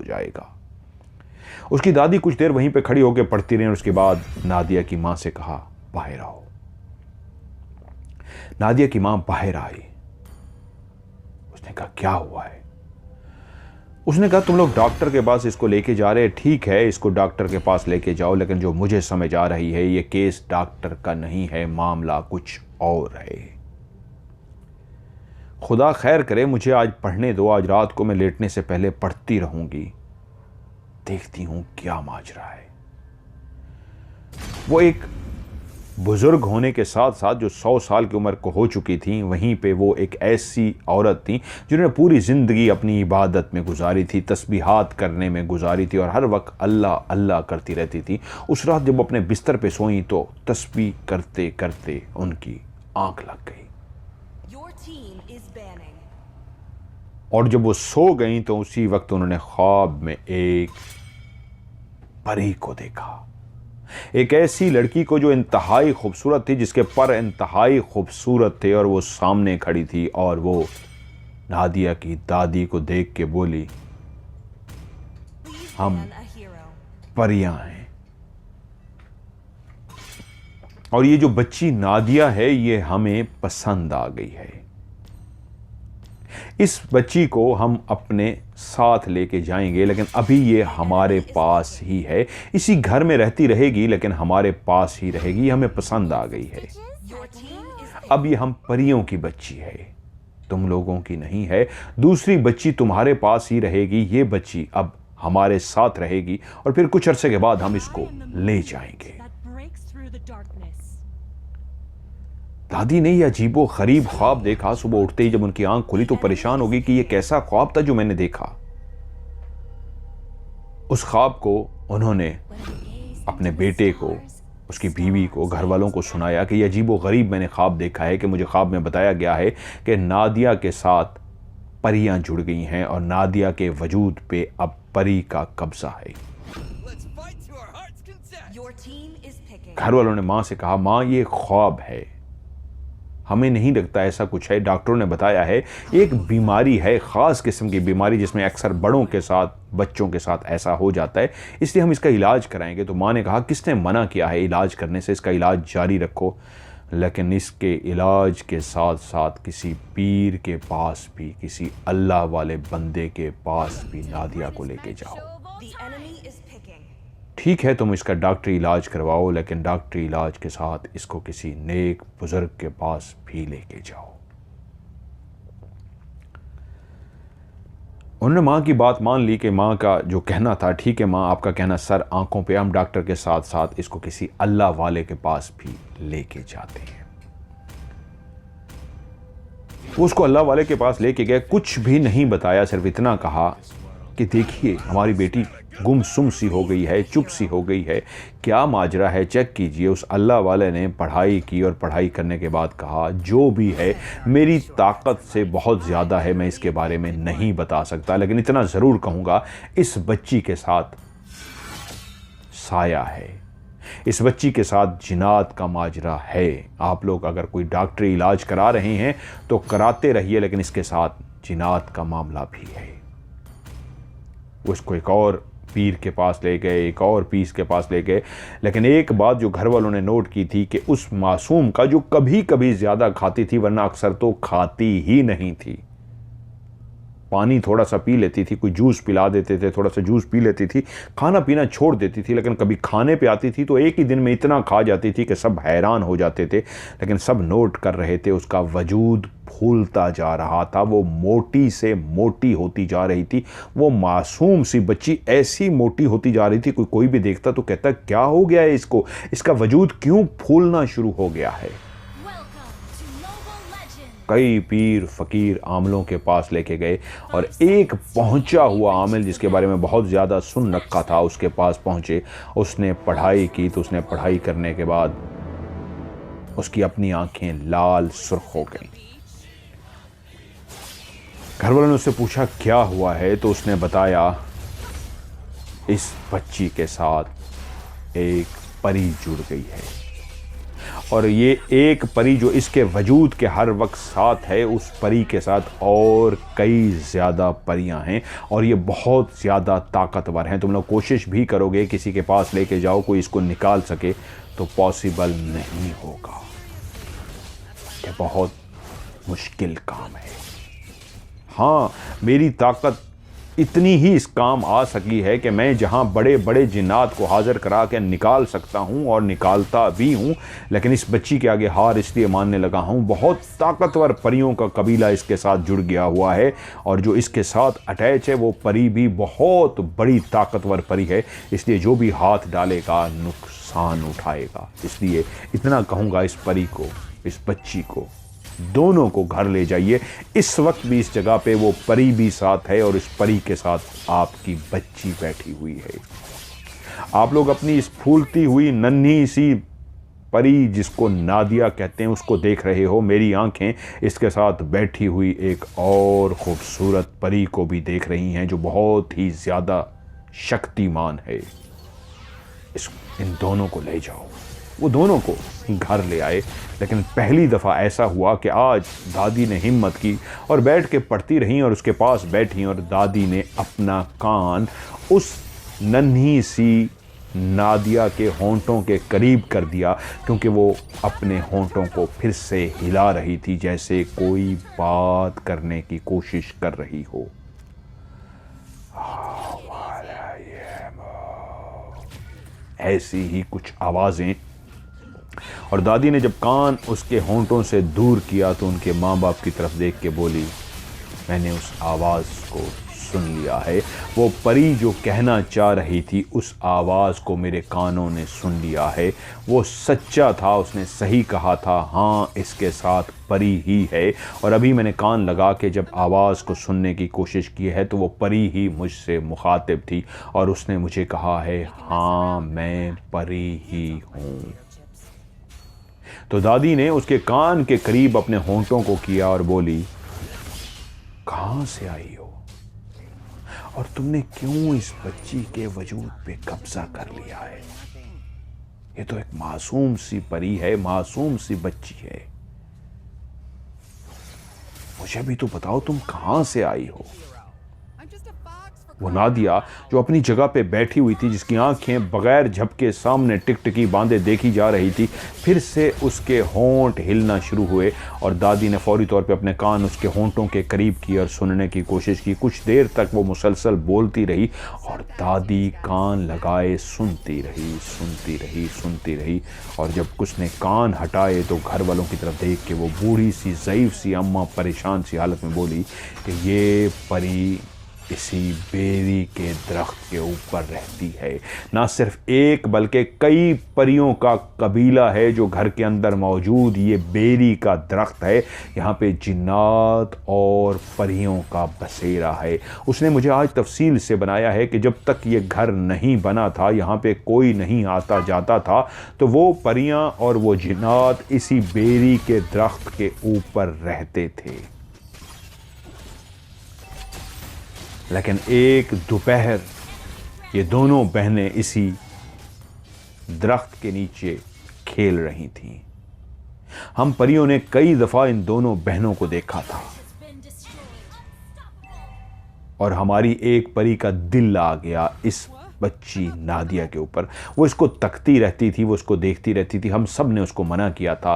जाएगा। उसकी दादी कुछ देर वहीं पे खड़ी होकर पढ़ती रही और उसके बाद नादिया की मां से कहा, बाहर आओ। नादिया की मां बाहर आई। उसने कहा, क्या हुआ है? उसने कहा, तुम लोग डॉक्टर के पास इसको लेके जा रहे हैं, ठीक है, इसको डॉक्टर के पास लेके जाओ, लेकिन जो मुझे समझ आ रही है ये केस डॉक्टर का नहीं है, मामला कुछ और है। खुदा खैर करे, मुझे आज पढ़ने दो, आज रात को मैं लेटने से पहले पढ़ती रहूंगी, देखती हूं क्या माजरा है। वो एक बुजुर्ग होने के साथ साथ जो 100 साल की उम्र को हो चुकी थी, वहीं पे वो एक ऐसी औरत थी जिन्होंने पूरी ज़िंदगी अपनी इबादत में गुजारी थी, तस्बीहात करने में गुजारी थी और हर वक्त अल्लाह अल्लाह करती रहती थी। उस रात जब अपने बिस्तर पे सोई तो तस्बीह करते करते उनकी आंख लग गई और जब वो सो गई तो उसी वक्त उन्होंने ख्वाब में एक परी को देखा, एक ऐसी लड़की को जो इंतहाई खूबसूरत थी, जिसके पर इंतहाई खूबसूरत थे, और वो सामने खड़ी थी और वो नादिया की दादी को देख के बोली, हम परियां हैं और ये जो बच्ची नादिया है ये हमें पसंद आ गई है। इस बच्ची को हम अपने साथ लेके जाएंगे, लेकिन अभी ये हमारे पास ही है, इसी घर में रहती रहेगी लेकिन हमारे पास ही रहेगी, हमें पसंद आ गई है। अब ये हम परियों की बच्ची है, तुम लोगों की नहीं है। दूसरी बच्ची तुम्हारे पास ही रहेगी, ये बच्ची अब हमारे साथ रहेगी और फिर कुछ अरसे के बाद हम इसको ले जाएंगे। दादी ने यह अजीबो गरीब ख्वाब देखा। सुबह उठते ही जब उनकी आंख खुली तो परेशान हो गई कि यह कैसा ख्वाब था जो मैंने देखा। उस ख्वाब को उन्होंने अपने बेटे को, उसकी बीवी को, घर वालों को सुनाया कि यह अजीबो गरीब मैंने ख्वाब देखा है कि मुझे ख्वाब में बताया गया है कि नादिया के साथ परियां जुड़ गई हैं और नादिया के वजूद पे अब परी का कब्जा है। घर वालों ने मां से कहा, मां ये ख्वाब है, हमें नहीं लगता ऐसा कुछ है, डॉक्टरों ने बताया है एक बीमारी है, ख़ास किस्म की बीमारी जिसमें अक्सर बड़ों के साथ, बच्चों के साथ ऐसा हो जाता है, इसलिए हम इसका इलाज कराएंगे। तो माँ ने कहा, किसने मना किया है इलाज करने से, इसका इलाज जारी रखो, लेकिन इसके इलाज के साथ साथ किसी पीर के पास भी, किसी अल्लाह वाले बंदे के पास भी नादिया को लेके जाओ। ठीक है, तुम इसका डॉक्टरी इलाज करवाओ, लेकिन डॉक्टरी इलाज के साथ इसको किसी नेक बुजुर्ग के पास भी लेके जाओ। उन्होंने माँ की बात मान ली कि माँ का जो कहना था ठीक है माँ, आपका कहना सर आंखों पे, हम डॉक्टर के साथ साथ इसको किसी अल्लाह वाले के पास भी लेके जाते हैं। वो उसको अल्लाह वाले के पास लेके गए, कुछ भी नहीं बताया, सिर्फ इतना कहा कि देखिए हमारी बेटी गुमसुम सी हो गई है, चुप सी हो गई है, क्या माजरा है चेक कीजिए। उस अल्लाह वाले ने पढ़ाई की और पढ़ाई करने के बाद कहा, जो भी है मेरी ताकत से बहुत ज़्यादा है, मैं इसके बारे में नहीं बता सकता, लेकिन इतना ज़रूर कहूँगा इस बच्ची के साथ साया है, इस बच्ची के साथ जिन्नात का माजरा है। आप लोग अगर कोई डॉक्टरी इलाज करा रहे हैं तो कराते रहिए, लेकिन इसके साथ जिन्नात का मामला भी है। उसको एक और पीर के पास ले गए, एक और पीर के पास ले गए, लेकिन एक बात जो घर वालों ने नोट की थी कि उस मासूम का जो कभी कभी ज़्यादा खाती थी, वरना अक्सर तो खाती ही नहीं थी, पानी थोड़ा सा पी लेती थी, कोई जूस पिला देते थे, थोड़ा सा जूस पी लेती थी, खाना पीना छोड़ देती थी, लेकिन कभी खाने पे आती थी तो एक ही दिन में इतना खा जाती थी कि सब हैरान हो जाते थे, लेकिन सब नोट कर रहे थे उसका वजूद फूलता जा रहा था, वो मोटी से मोटी होती जा रही थी। वो मासूम सी बच्ची ऐसी मोटी होती जा रही थी, कोई भी देखता तो कहता क्या हो गया है इसको, इसका वजूद क्यों फूलना शुरू हो गया है। कई पीर फकीर आमलों के पास लेके गए और एक पहुंचा हुआ आमिल जिसके बारे में बहुत ज़्यादा सुन रखा था उसके पास पहुंचे। उसने पढ़ाई की तो उसने पढ़ाई करने के बाद उसकी अपनी आंखें लाल सुर्ख हो गईं। घर वालों ने उससे पूछा क्या हुआ है, तो उसने बताया इस बच्ची के साथ एक परी जुड़ गई है और ये एक परी जो इसके वजूद के हर वक्त साथ है, उस परी के साथ और कई ज़्यादा परियां हैं और ये बहुत ज़्यादा ताकतवर हैं। तुम लोग कोशिश भी करोगे किसी के पास लेके जाओ कोई इसको निकाल सके तो पॉसिबल नहीं होगा। ये बहुत मुश्किल काम है। हाँ, मेरी ताकत इतनी ही इस काम आ सकी है कि मैं जहाँ बड़े बड़े जिन्नात को हाज़िर करा के निकाल सकता हूँ और निकालता भी हूँ, लेकिन इस बच्ची के आगे हार इसलिए मानने लगा हूँ। बहुत ताकतवर परियों का कबीला इसके साथ जुड़ गया हुआ है और जो इसके साथ अटैच है वो परी भी बहुत बड़ी ताकतवर परी है, इसलिए जो भी हाथ डालेगा नुकसान उठाएगा। इसलिए इतना कहूँगा इस परी को, इस बच्ची को, दोनों को घर ले जाइए। इस वक्त भी इस जगह पे वो परी भी साथ है और इस परी के साथ आपकी बच्ची बैठी हुई है। आप लोग अपनी इस फूलती हुई नन्ही सी परी जिसको नादिया कहते हैं उसको देख रहे हो। मेरी आंखें इसके साथ बैठी हुई एक और खूबसूरत परी को भी देख रही हैं जो बहुत ही ज़्यादा शक्तिमान है। इन दोनों को ले जाओ। वो दोनों को घर ले आए, लेकिन पहली दफ़ा ऐसा हुआ कि आज दादी ने हिम्मत की और बैठ के पढ़ती रहीं और उसके पास बैठी और दादी ने अपना कान उस नन्ही सी नादिया के होंठों के करीब कर दिया, क्योंकि वो अपने होंठों को फिर से हिला रही थी जैसे कोई बात करने की कोशिश कर रही हो। ऐसी ही कुछ आवाज़ें। और दादी ने जब कान उसके होंठों से दूर किया तो उनके माँ बाप की तरफ देख के बोली, मैंने उस आवाज़ को सुन लिया है। वो परी जो कहना चाह रही थी उस आवाज़ को मेरे कानों ने सुन लिया है। वो सच्चा था, उसने सही कहा था। हाँ, इसके साथ परी ही है। और अभी मैंने कान लगा के जब आवाज़ को सुनने की कोशिश की है तो वो परी ही मुझसे मुखातिब थी और उसने मुझे कहा है, हाँ मैं परी ही हूँ। तो दादी ने उसके कान के करीब अपने होंठों को किया और बोली, कहाँ से आई हो और तुमने क्यों इस बच्ची के वजूद पे कब्जा कर लिया है? ये तो एक मासूम सी परी है, मासूम सी बच्ची है। मुझे भी तो बताओ तुम कहाँ से आई हो। वो नादिया जो अपनी जगह पे बैठी हुई थी, जिसकी आंखें बगैर झपके सामने टिकटिकी बांधे देखी जा रही थी, फिर से उसके होंठ हिलना शुरू हुए और दादी ने फौरी तौर पे अपने कान उसके होंठों के करीब किए और सुनने की कोशिश की। कुछ देर तक वो मुसलसल बोलती रही और दादी कान लगाए सुनती रही। और जब उसने कान हटाए तो घर वालों की तरफ देख के वो बूढ़ी सी ज़ईफ़ सी अम्मा परेशान सी हालत में बोली कि ये परी इसी बेरी के दरख्त के ऊपर रहती है। ना सिर्फ एक बल्कि कई परियों का कबीला है जो घर के अंदर मौजूद ये बेरी का दरख्त है। यहाँ पे जिन्नात और परियों का बसेरा है। उसने मुझे आज तफसील से बनाया है कि जब तक ये घर नहीं बना था, यहाँ पे कोई नहीं आता जाता था, तो वो परियां और वो जिन्नात इसी बेरी के दरख्त के ऊपर रहते थे। लेकिन एक दोपहर ये दोनों बहनें इसी दरख्त के नीचे खेल रही थीं। हम परियों ने कई दफ़ा इन दोनों बहनों को देखा था और हमारी एक परी का दिल आ गया इस बच्ची नादिया के ऊपर। वो इसको तकती रहती थी, वो उसको देखती रहती थी। हम सब ने उसको मना किया था,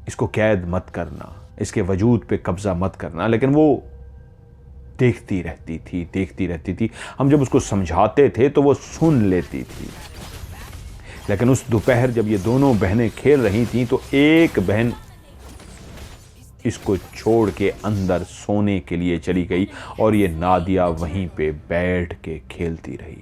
इसको कैद मत करना, इसके वजूद पे कब्जा मत करना, लेकिन वो देखती रहती थी। हम जब उसको समझाते थे तो वो सुन लेती थी। लेकिन उस दोपहर जब ये दोनों बहनें खेल रही थीं तो एक बहन इसको छोड़ के अंदर सोने के लिए चली गई और ये नादिया वहीं पे बैठ के खेलती रही।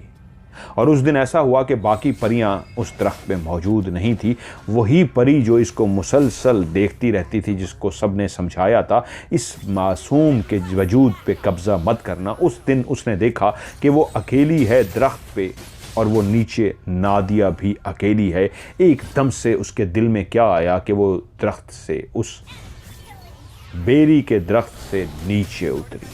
और उस दिन ऐसा हुआ कि बाकी परियां उस दरख्त पे मौजूद नहीं थी। वही परी जो इसको मुसलसल देखती रहती थी, जिसको सब ने समझाया था इस मासूम के वजूद पे कब्ज़ा मत करना, उस दिन उसने देखा कि वो अकेली है दरख्त पे और वो नीचे नादिया भी अकेली है। एकदम से उसके दिल में क्या आया कि वो दरख्त से, उस बेरी के दरख्त से नीचे उतरी।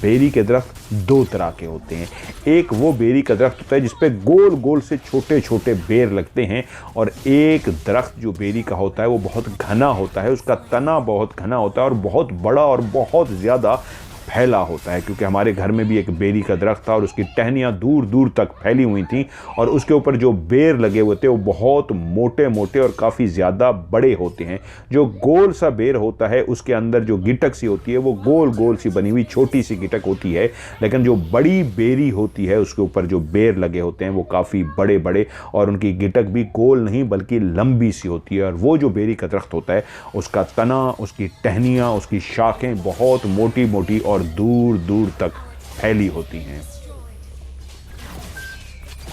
बेरी के दरख्त दो तरह के होते हैं। एक वो बेरी का दरख्त होता है जिस पे गोल गोल से छोटे छोटे बेर लगते हैं, और एक दरख्त जो बेरी का होता है वो बहुत घना होता है, उसका तना बहुत घना होता है और बहुत बड़ा और बहुत ज़्यादा फैला होता है। क्योंकि हमारे घर में भी एक बेरी का दरख्त था और उसकी टहनियाँ दूर दूर तक फैली हुई थीं, और उसके ऊपर जो बेर लगे हुए थे वो बहुत मोटे मोटे और काफ़ी ज़्यादा बड़े होते हैं। जो गोल सा बेर होता है उसके अंदर जो गिटक सी होती है वो गोल गोल सी बनी हुई छोटी सी गिटक होती है, लेकिन जो बड़ी बेरी होती है उसके ऊपर जो बेर लगे होते हैं वो काफ़ी बड़े बड़े, और उनकी गिटक भी गोल नहीं बल्कि लंबी सी होती है। और वो जो बेरी का दरख्त होता है उसका तना, उसकी टहनियाँ, उसकी शाखें बहुत मोटी मोटी और दूर दूर तक फैली होती हैं।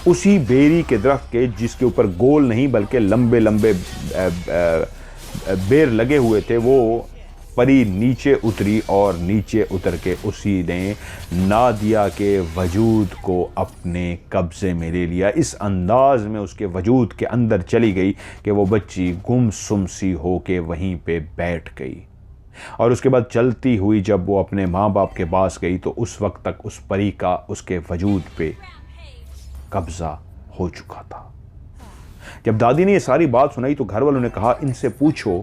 उसी बेरी के दरख्त के जिसके ऊपर गोल नहीं बल्कि लंबे लंबे बेर लगे हुए थे, वो परी नीचे उतरी और नीचे उतर के उसी ने नादिया के वजूद को अपने कब्ज़े में ले लिया। इस अंदाज में उसके वजूद के अंदर चली गई कि वो बच्ची गुमसुम सी होके वहीं पे बैठ गई। और उसके बाद चलती हुई जब वो अपने माँ बाप के पास गई तो उस वक्त तक उस परी का उसके वजूद पे कब्ज़ा हो चुका था। जब दादी ने ये सारी बात सुनाई तो घर वालों ने कहा, इनसे पूछो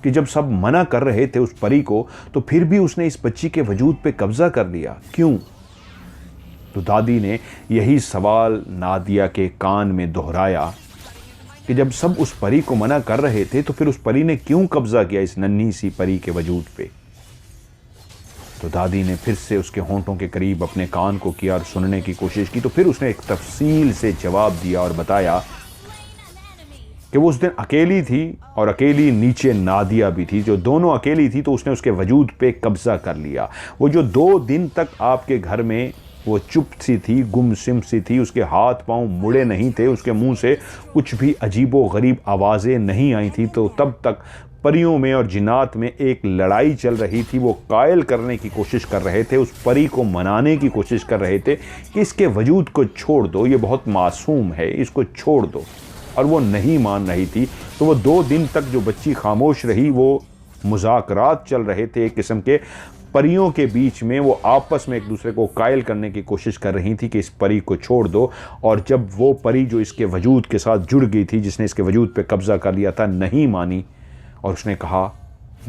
कि जब सब मना कर रहे थे उस परी को तो फिर भी उसने इस बच्ची के वजूद पे कब्ज़ा कर लिया, क्यों? तो दादी ने यही सवाल नादिया के कान में दोहराया कि जब सब उस परी को मना कर रहे थे तो फिर उस परी ने क्यों कब्जा किया इस नन्ही सी परी के वजूद पे? तो दादी ने फिर से उसके होंठों के करीब अपने कान को किया और सुनने की कोशिश की। तो फिर उसने एक तफसील से जवाब दिया और बताया कि वो उस दिन अकेली थी और अकेली नीचे नादिया भी थी। जो दोनों अकेली थी तो उसने उसके वजूद पे कब्जा कर लिया। वो जो 2 दिन तक आपके घर में वो चुप सी थी, गुमसिम सी थी, उसके हाथ पांव मुड़े नहीं थे, उसके मुंह से कुछ भी अजीबो गरीब आवाज़ें नहीं आई थी, तो तब तक परियों में और जिन्नात में एक लड़ाई चल रही थी। वो कायल करने की कोशिश कर रहे थे, उस परी को मनाने की कोशिश कर रहे थे कि इसके वजूद को छोड़ दो, ये बहुत मासूम है, इसको छोड़ दो, और वो नहीं मान रही थी। तो वो 2 दिन तक जो बच्ची खामोश रही, वो मुज़ाकरात चल रहे थे एक किस्म के परियों के बीच में। वो आपस में एक दूसरे को कायल करने की कोशिश कर रही थी कि इस परी को छोड़ दो। और जब वो परी जो इसके वजूद के साथ जुड़ गई थी, जिसने इसके वजूद पे कब्ज़ा कर लिया था, नहीं मानी और उसने कहा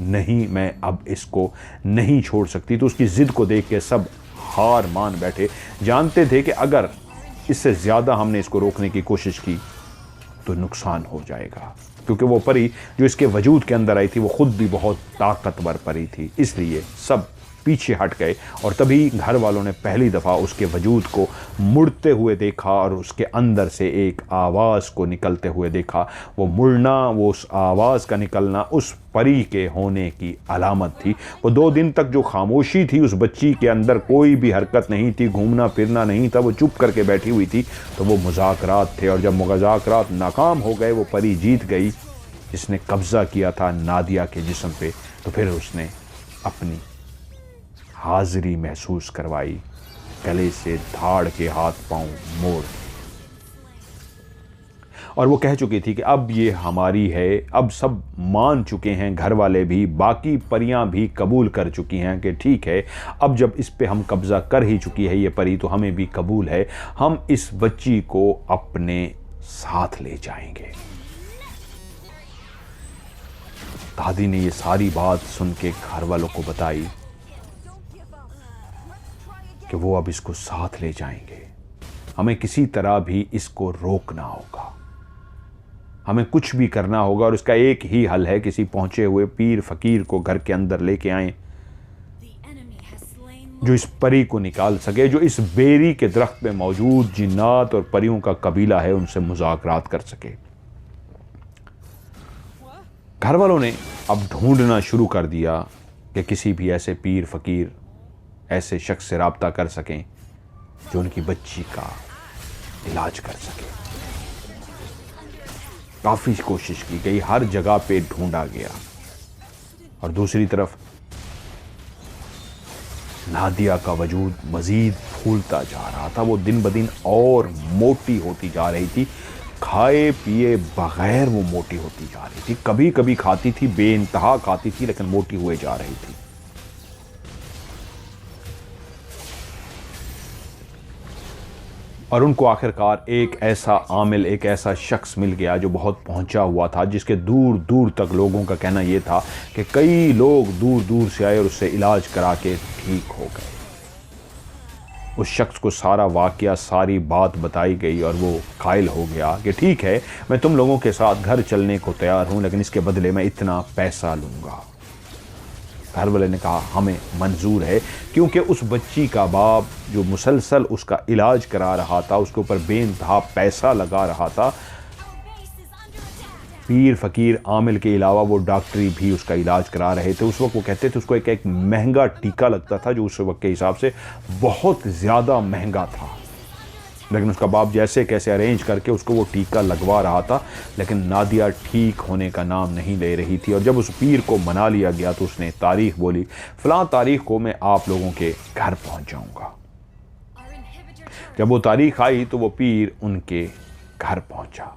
नहीं, मैं अब इसको नहीं छोड़ सकती, तो उसकी ज़िद को देख के सब हार मान बैठे। जानते थे कि अगर इससे ज़्यादा हमने इसको रोकने की कोशिश की तो नुकसान हो जाएगा, क्योंकि वो परी जो इसके वजूद के अंदर आई थी वो खुद भी बहुत ताकतवर परी थी। इसलिए सब पीछे हट गए और तभी घर वालों ने पहली दफ़ा उसके वजूद को मुड़ते हुए देखा और उसके अंदर से एक आवाज़ को निकलते हुए देखा। वो मुड़ना, वो उस आवाज़ का निकलना उस परी के होने की अलामत थी। वो 2 दिन तक जो खामोशी थी उस बच्ची के अंदर, कोई भी हरकत नहीं थी, घूमना फिरना नहीं था, वो चुप करके बैठी हुई थी, तो वो मुज़ाकरात थे। और जब मुज़ाकरात नाकाम हो गए, वो परी जीत गई जिसने कब्ज़ा किया था नादिया के जिस्म पे, तो फिर उसने अपनी हाज़िरी महसूस करवाई, गले से धाड़ के हाथ पांव मोड़, और वो कह चुकी थी कि अब ये हमारी है। अब सब मान चुके हैं, घर वाले भी, बाकी परियां भी कबूल कर चुकी हैं कि ठीक है, अब जब इस पे हम कब्ज़ा कर ही चुकी है ये परी, तो हमें भी कबूल है, हम इस बच्ची को अपने साथ ले जाएंगे। दादी ने ये सारी बात सुन के घर वालों को बताई कि वो अब इसको साथ ले जाएंगे, हमें किसी तरह भी इसको रोकना होगा, हमें कुछ भी करना होगा, और इसका एक ही हल है, किसी पहुंचे हुए पीर फकीर को घर के अंदर लेके आएं जो इस परी को निकाल सके, जो इस बेरी के दरख्त में मौजूद जिन्नात और परियों का कबीला है उनसे मुज़ाकरात कर सके। घर वालों ने अब ढूंढना शुरू कर दिया कि किसी भी ऐसे पीर फकीर, ऐसे शख्स से राब्ता कर सकें जो उनकी बच्ची का इलाज कर सके। काफ़ी कोशिश की गई, हर जगह पे ढूंढा गया, और दूसरी तरफ नादिया का वजूद मज़ीद फूलता जा रहा था। वो दिन ब दिन और मोटी होती जा रही थी, खाए पिए बगैर वो मोटी होती जा रही थी। कभी कभी खाती थी, बेइंतहा खाती थी, लेकिन मोटी हुए जा रही थी। और उनको आखिरकार एक ऐसा आमिल, एक ऐसा शख्स मिल गया जो बहुत पहुंचा हुआ था, जिसके दूर दूर तक लोगों का कहना यह था कि कई लोग दूर दूर से आए और उससे इलाज करा के ठीक हो गए। उस शख्स को सारा वाकया, सारी बात बताई गई और वो कायल हो गया कि ठीक है, मैं तुम लोगों के साथ घर चलने को तैयार हूं, लेकिन इसके बदले मैं इतना पैसा लूँगा। घर वाले ने कहा हमें मंजूर है, क्योंकि उस बच्ची का बाप जो मुसलसल उसका इलाज करा रहा था, उसके ऊपर बेनतहा पैसा लगा रहा था। पीर फ़कीर आमिल के अलावा वो डॉक्टरी भी उसका इलाज करा रहे थे। उस वक्त वो कहते थे उसको एक महंगा टीका लगता था, जो उस वक्त के हिसाब से बहुत ज़्यादा महंगा था, लेकिन उसका बाप जैसे कैसे अरेंज करके उसको वो टीका लगवा रहा था। लेकिन नादिया ठीक होने का नाम नहीं ले रही थी। और जब उस पीर को मना लिया गया तो उसने तारीख बोली, फ़लाँ तारीख को मैं आप लोगों के घर पहुंच जाऊंगा। जब वो तारीख आई तो वो पीर उनके घर पहुंचा।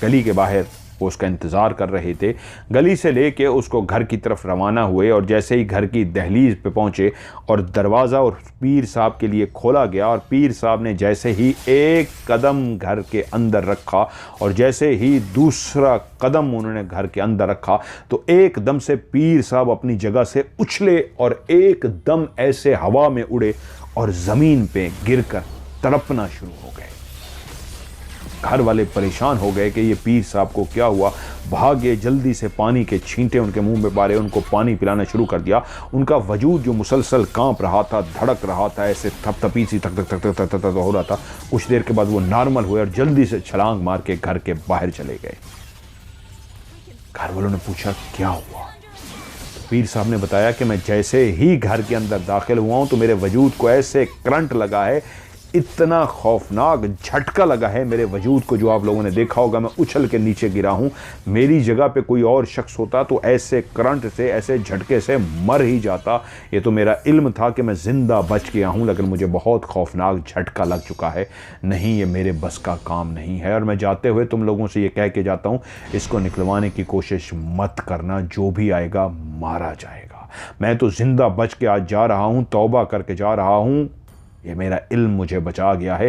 गली के बाहर वो उसका इंतज़ार कर रहे थे। गली से लेके उसको घर की तरफ रवाना हुए और जैसे ही घर की दहलीज पे पहुँचे और दरवाज़ा और पीर साहब के लिए खोला गया, और पीर साहब ने जैसे ही एक कदम घर के अंदर रखा और जैसे ही दूसरा कदम उन्होंने घर के अंदर रखा, तो एकदम से पीर साहब अपनी जगह से उछले और एकदम ऐसे हवा में उड़े और ज़मीन पे गिरकर तड़पना शुरू हो गए। घर वाले परेशान हो गए कि ये पीर साहब को क्या हुआ। भागे, जल्दी से पानी के छींटे उनके मुंह में मारे, उनको पानी पिलाना शुरू कर दिया। उनका वजूद जो मुसलसल कांप रहा था, धड़क रहा था, ऐसे थपथपी सी थक थक थक थक थक थक हो रहा था। कुछ देर के बाद वो नॉर्मल हुए और जल्दी से छलांग मार के घर के बाहर चले गए। घर वालों ने पूछा क्या हुआ? तो पीर साहब ने बताया कि मैं जैसे ही घर के अंदर दाखिल हुआ हूं तो मेरे वजूद को ऐसे करंट लगा है, इतना खौफनाक झटका लगा है मेरे वजूद को, जो आप लोगों ने देखा होगा। मैं उछल के नीचे गिरा हूँ। मेरी जगह पे कोई और शख्स होता तो ऐसे करंट से, ऐसे झटके से मर ही जाता। ये तो मेरा इल्म था कि मैं ज़िंदा बच गया हूँ, लेकिन मुझे बहुत खौफनाक झटका लग चुका है। नहीं, ये मेरे बस का काम नहीं है। और मैं जाते हुए तुम लोगों से ये कह के जाता हूँ, इसको निकलवाने की कोशिश मत करना, जो भी आएगा मारा जाएगा। मैं तो ज़िंदा बच के आज जा रहा हूँ, तौबा करके जा रहा हूँ। ये मेरा इल्म मुझे बचा गया है।